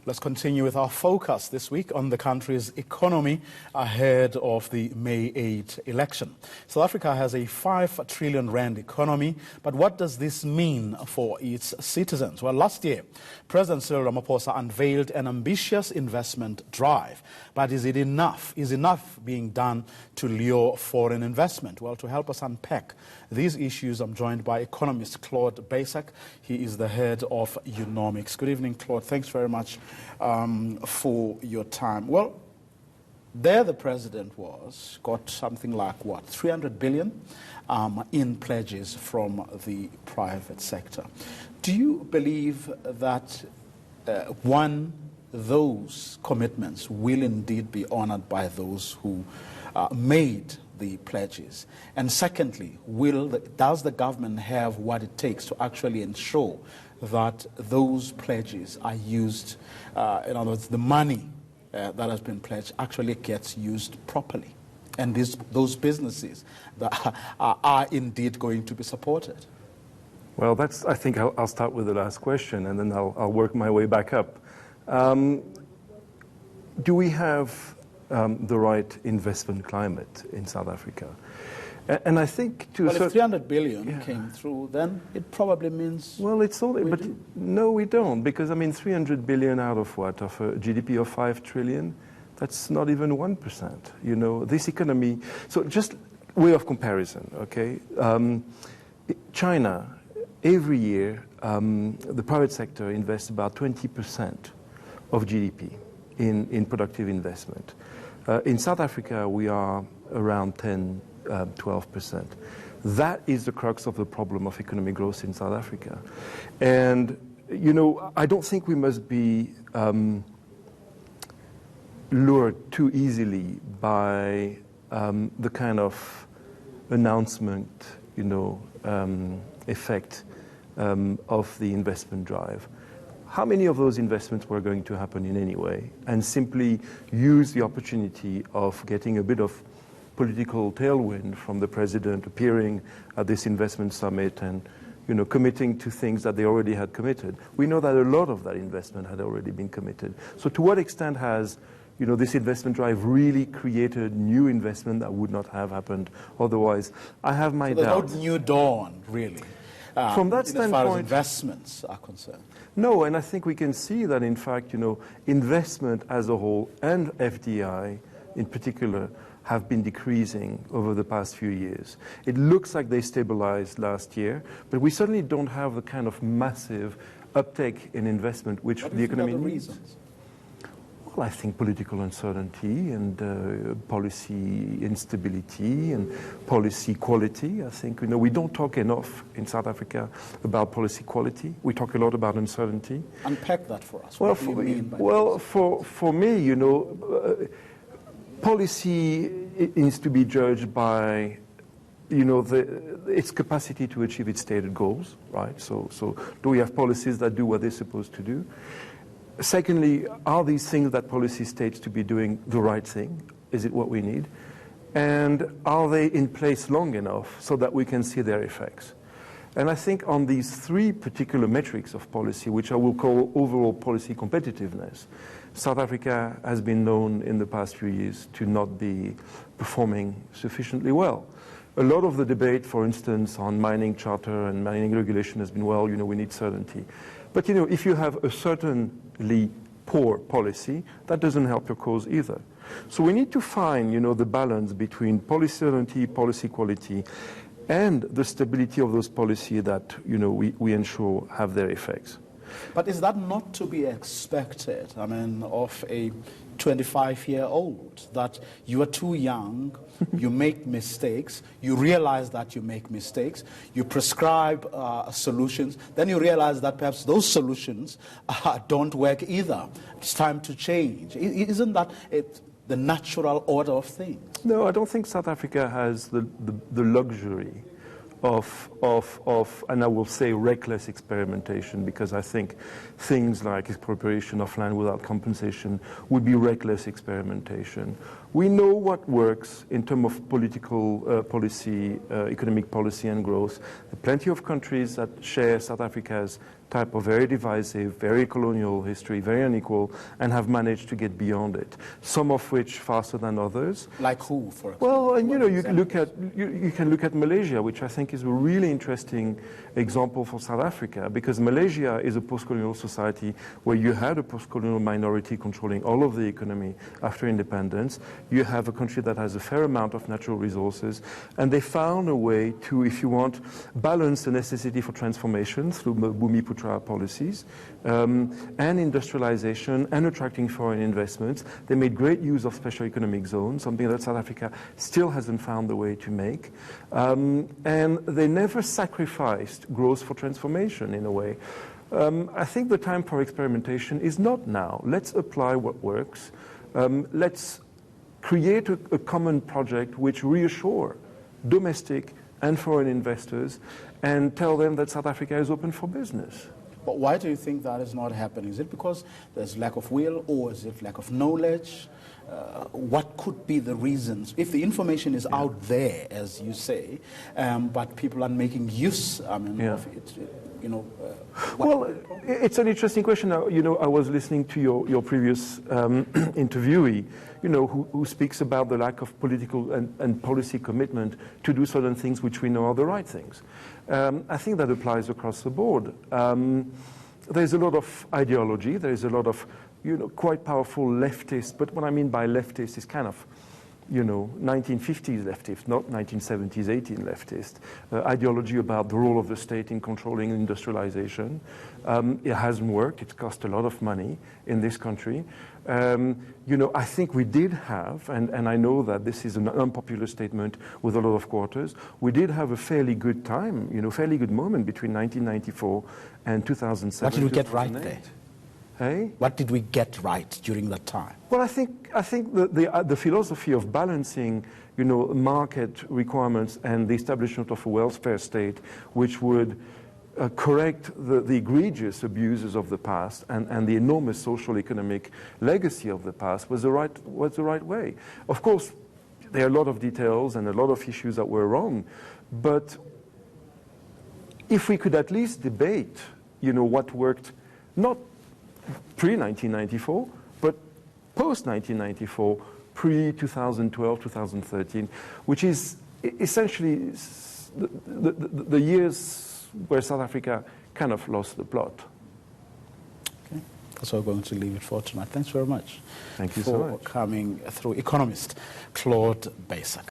Let's continue with our focus this week on the country's economy ahead of the May 8 election. South Africa has a 5 trillion rand economy, but what does this mean for its citizens? Well, last year, President Cyril Ramaphosa unveiled an ambitious investment drive. But is it enough? Is enough being done to lure foreign investment? Well, to help us unpack these issues, I'm joined by economist Claude Baissac. He is the head of Eunomix. Good evening, Claude. Thanks very much for your time. Well, there the president got something like, what, 300 billion in pledges from the private sector. Do you believe that, those commitments will indeed be honored by those who made the pledges? And secondly, does the government have what it takes to actually ensure that those pledges are used, in other words, the money that has been pledged actually gets used properly, and those businesses that are indeed going to be supported? Well, I think I'll start with the last question, and then I'll work my way back up. Do we have the right investment climate in South Africa? And I think if 300 billion came through, then it probably means... Well, it's only... But no, we don't, because, 300 billion out of what? Of a GDP of 5 trillion? That's not even 1%. You know, this economy... So just way of comparison, okay? China, every year, the private sector invests about 20% of GDP in productive investment. In South Africa, we are around 12%. That is the crux of the problem of economic growth in South Africa. And, you know, I don't think we must be lured too easily by the kind of announcement, effect of the investment drive. How many of those investments were going to happen in any way, and simply use the opportunity of getting a bit of political tailwind from the president appearing at this investment summit and, committing to things that they already had committed? We know that a lot of that investment had already been committed. So to what extent has, this investment drive really created new investment that would not have happened otherwise? I have my doubts. There's no new dawn, really, from that standpoint, as far as investments are concerned. No, and I think we can see that, in fact, investment as a whole and FDI in particular have been decreasing over the past few years. It looks like they stabilized last year, but we certainly don't have the kind of massive uptake in investment which the economy needs. Reasons? Well, I think political uncertainty and policy instability and policy quality. I think, we don't talk enough in South Africa about policy quality. We talk a lot about uncertainty. Unpack that for us. Well, for me, policy needs to be judged by, its capacity to achieve its stated goals, right? So do we have policies that do what they're supposed to do? Secondly, are these things that policy states to be doing the right thing? Is it what we need? And are they in place long enough so that we can see their effects? And I think on these 3 particular metrics of policy, which I will call overall policy competitiveness, South Africa has been known in the past few years to not be performing sufficiently well. A lot of the debate, for instance, on mining charter and mining regulation has been, well, we need certainty. But, if you have a certainly poor policy, that doesn't help your cause either. So we need to find, the balance between policy certainty, policy quality, and the stability of those policies that, we ensure have their effects. But is that not to be expected, of a 25-year-old, that you are too young, you make mistakes, you realize that you make mistakes, you prescribe solutions, then you realize that perhaps those solutions don't work either. It's time to change. Isn't that the natural order of things? No, I don't think South Africa has the luxury of, and I will say reckless experimentation, because I think things like expropriation of land without compensation would be reckless experimentation. We know what works in terms of political policy, economic policy and growth. There are plenty of countries that share South Africa's type of very divisive, very colonial history, very unequal, and have managed to get beyond it. Some of which faster than others. Like who, for example? Well, and you can look at Malaysia, which I think is a really interesting example for South Africa, because Malaysia is a post-colonial society where you had a post-colonial minority controlling all of the economy after independence. You have a country that has a fair amount of natural resources, and they found a way to, if you want, balance the necessity for transformation through Bumiputra policies and industrialization and attracting foreign investments. They made great use of special economic zones, something that South Africa still hasn't found the way to make. And they never sacrificed growth for transformation in a way. I think the time for experimentation is not now. Let's apply what works. Let's create a common project which reassure domestic and foreign investors and tell them that South Africa is open for business. But why do you think that is not happening? Is it because there's lack of will, or is it lack of knowledge? What could be the reasons? If the information is out there, as you say, but people are making use of it, well, it's an interesting question. I was listening to your previous interviewee, who speaks about the lack of political and policy commitment to do certain things which we know are the right things. I think that applies across the board. There's a lot of ideology. There's a lot of, quite powerful leftist, but what I mean by leftist is kind of, 1950s leftist, not 1970s, 18 leftist, ideology about the role of the state in controlling industrialization. It hasn't worked. It's cost a lot of money in this country. I think we did have, and I know that this is an unpopular statement with a lot of quarters, we did have a fairly good time, fairly good moment between 1994 and 2007. What did we get right there? Hey? What did we get right during that time? Well, I think the philosophy of balancing, market requirements and the establishment of a welfare state, which would correct the egregious abuses of the past and the enormous social economic legacy of the past, was the right way. Of course, there are a lot of details and a lot of issues that were wrong, but if we could at least debate, what worked, not pre-1994, but post-1994, pre-2012, 2013, which is essentially the years where South Africa kind of lost the plot. Okay. That's what we're going to leave it for tonight. Thanks very much. Thank you so much for coming through. Economist Claude Baissac.